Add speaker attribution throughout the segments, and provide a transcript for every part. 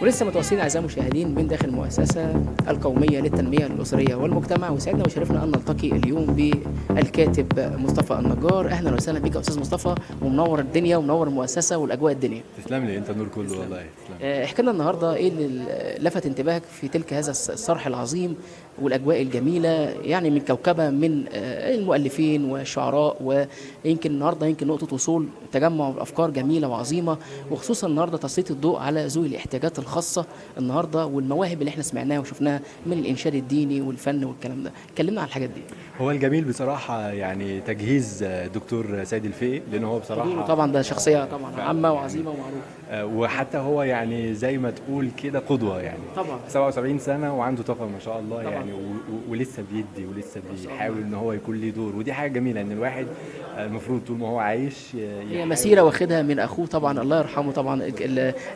Speaker 1: ولسه متواصلين اعزائي المشاهدين من داخل المؤسسه القوميه للتنميه الاسريه والمجتمع، وسعدنا وشرفنا ان نلتقي اليوم بالكاتب مصطفى النجار. اهلا وسهلا بك يا استاذ مصطفى، ومنور الدنيا ومنور المؤسسه والاجواء الدنيا.
Speaker 2: تسلم لي، انت النور كله والله. تسلم.
Speaker 1: احكي لنا النهارده ايه اللي لفت انتباهك في تلك هذا الصرح العظيم والاجواء الجميله، يعني من كوكبه من المؤلفين والشعراء، ويمكن النهارده يمكن نقطه وصول تجمع افكار جميله وعظيمه، وخصوصا النهارده تسليط الضوء على ذوي الاحتياجات الخاصه النهارده والمواهب اللي احنا سمعناها وشفناها من الانشاد الديني والفن والكلام ده. كلمنا عن الحاجات دي.
Speaker 2: هو الجميل بصراحه يعني تجهيز دكتور سيد الفقي، لان هو بصراحه
Speaker 1: طبعا ده شخصيه طبعا عامه وعظيمه ومعروفه،
Speaker 2: وحتى هو يعني زي ما تقول كده قدوه يعني.
Speaker 1: طبعا
Speaker 2: 77 سنه وعنده طاقه ما شاء الله
Speaker 1: طبعا.
Speaker 2: يعني ولسه بيدي ولسه بيحاول ان هو يكون ليه دور، ودي حاجه جميله ان الواحد المفروض طول ما هو عايش
Speaker 1: هي مسيره واخدها من اخوه طبعا الله يرحمه طبعا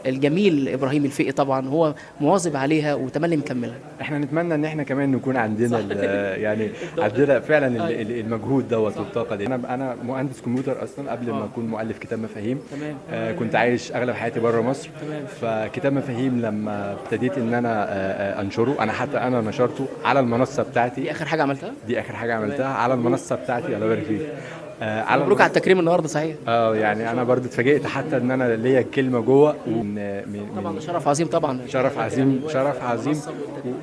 Speaker 1: الجميل ابراهيم الفقي، طبعا هو مواظب عليها وتملي مكملها.
Speaker 2: احنا نتمنى ان احنا كمان نكون عندنا يعني عندنا فعلا المجهود دوت والطاقه دي. انا مهندس كمبيوتر اصلا قبل ما اكون مؤلف كتاب مفاهيم.
Speaker 1: تمام.
Speaker 2: كنت عايش اغلب حياتي بره مصر.
Speaker 1: تمام.
Speaker 2: فكتاب مفاهيم لما ابتديت ان انا انشره، انا نشرته على المنصه بتاعتي.
Speaker 1: دي اخر حاجه عملتها؟
Speaker 2: دي اخر حاجه عملتها على المنصه بتاعتي. الله يبارك فيك.
Speaker 1: مبروك على التكريم النهارده. صحيح.
Speaker 2: يعني انا برضو اتفاجئت حتى ان انا ليا كلمه جوه
Speaker 1: طبعا ده شرف عظيم طبعا.
Speaker 2: شرف عظيم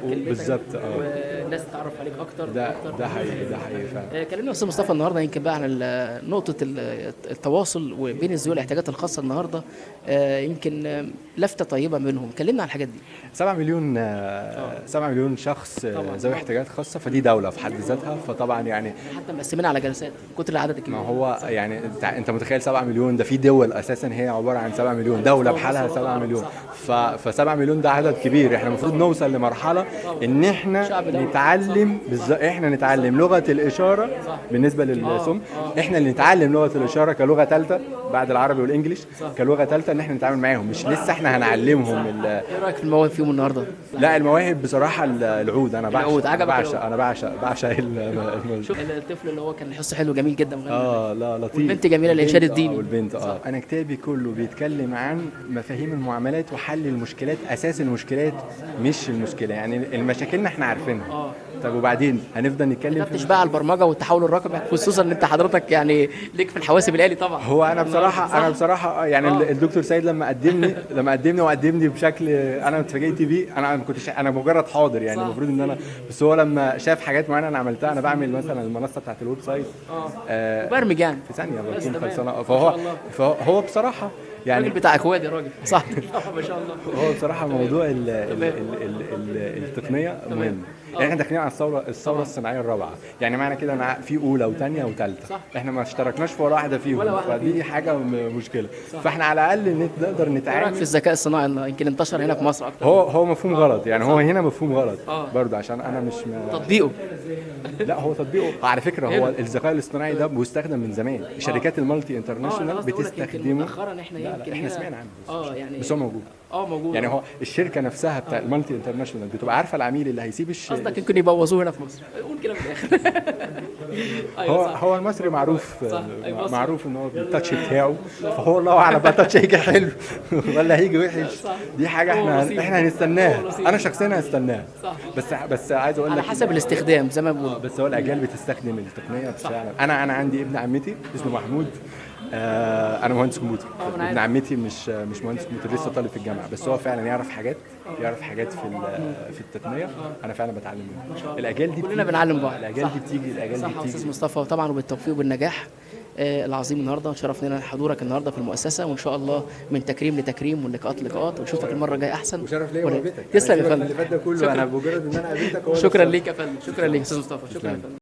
Speaker 2: بالظبط.
Speaker 1: والناس تتعرف عليك اكتر.
Speaker 2: ده حقيقي فعلا.
Speaker 1: كلمنا استاذ مصطفى النهارده يمكن بقى عن نقطه التواصل بين ذوي الاحتياجات الخاصه النهارده، يمكن لفته طيبه منهم. كلمنا عن الحاجات دي.
Speaker 2: 7 مليون شخص ذوي احتياجات خاصه، فدي دوله في حد ذاتها. فطبعا يعني
Speaker 1: حتى مقسمين على جلسات كتر العدد الكبير.
Speaker 2: ما هو يعني انت متخيل 7 مليون ده في دول اساسا هي عباره عن 7 مليون دوله بحالها 7 مليون. ف7 مليون ده عدد كبير. احنا المفروض نوصل لمرحله ان احنا نتعلم احنا نتعلم لغه الاشاره بالنسبه للصم. احنا اللي نتعلم لغه الاشاره كلغه ثالثه بعد العربي والانجليش، كلغه ثالثه ان احنا نتعامل معاهم، مش لسه احنا هنعلمهم.
Speaker 1: ايه رايك في المواهب فيهم النهارده؟
Speaker 2: لا المواهب بصراحه العود. انا بعشق
Speaker 1: الطفل اللي هو كان حس حلو جميل جدا
Speaker 2: لا لطيف.
Speaker 1: والبنت جميله الانشاد الديني.
Speaker 2: والبنت انا كتابي كله بيتكلم عن مفاهيم المعاملات وحل المشكلات. اساس المشكلات مش المشكله، يعني المشاكلنا احنا عارفينها. طب وبعدين هنفضل نتكلم
Speaker 1: في بقى على البرمجه والتحول الرقمي، خصوصا ان انت حضرتك يعني ليك في الحواسب الآلي طبعا.
Speaker 2: هو انا بصراحه يعني الدكتور سيد لما قدمني بشكل انا اتفاجئت بيه. انا ما كنتش، انا مجرد حاضر يعني المفروض ان انا، بس هو لما شاف حاجات معينه انا عملتها. انا بعمل مثلا المنصه بتاعت الويب سايت
Speaker 1: برمج يعني
Speaker 2: في ثانيه بكون خلصانه. فهو بصراحه يعني
Speaker 1: الراجل بتاع اكواد يا راجل. صح. ما شاء الله.
Speaker 2: هو بصراحه موضوع التقنيه مهم. يعني احنا داخلين على الثوره الصناعيه الرابعه، يعني معنى كده انا في اولى وثانيه وثالثه. احنا ما اشتركناش في ولا واحده فيهم، فدي حاجه مشكله. فاحنا على الاقل نقدر نتعامل.
Speaker 1: في الذكاء الصناعي يمكن انتشر هنا في مصر اكتر.
Speaker 2: هو مفهوم غلط يعني. هو هنا مفهوم غلط برضه، عشان انا مش
Speaker 1: تطبيقه.
Speaker 2: لا هو تطبيقه على فكره. هو الذكاء الاصطناعي ده بيستخدم من زمان. شركات المالتي انترناشونال بتستخدمه.
Speaker 1: مؤخرا احنا
Speaker 2: سمعنا عنه
Speaker 1: يعني
Speaker 2: بس هو موجود. يعني هو الشركه نفسها بتاع المالتي انترناشونال بتبقى عارفه العميل اللي هيسيب
Speaker 1: قصدك يمكن يبوظوه هنا في مصر. قول كده في الاخر.
Speaker 2: هو المصري معروف معروف ان هو التاتش بتاعه. فهو الله اعلم بقى التاتش هيجي حلو ولا هيجي وحش. دي حاجه احنا هنستناها. انا شخصيا هستناها. بس عايز اقول لك
Speaker 1: على حسب الاستخدام زي ما بقول.
Speaker 2: بس هو الاجيال بتستخدم التقنيه فعلا. انا عندي ابن عمتي اسمه محمود. انا مهندس كمبيوتر. ابن عمتي مش مهندس كمبيوتر، لسه طالب في الجامعه، بس هو فعلا يعرف حاجات في التقنيه. انا فعلا بتعلم منه. الاجيال دي
Speaker 1: كلنا بنعلم بعض.
Speaker 2: الاجيال دي بتيجي
Speaker 1: استاذ مصطفى طبعا، وبالتوفيق وبالنجاح العظيم النهارده. شرف لنا حضورك النهارده في المؤسسه، وان شاء الله من تكريم لتكريم ولقاءات لقاءات، ونشوفك المره الجايه احسن.
Speaker 2: وشرف ليا وقابلتك.
Speaker 1: تسلم يا فندم.
Speaker 2: اللي فات ده كله انا بمجرد ان انا قابلتك.
Speaker 1: شكرا ليك يا فندم. شكرا ليك يا استاذ مصطفى. شكرا يا فندم.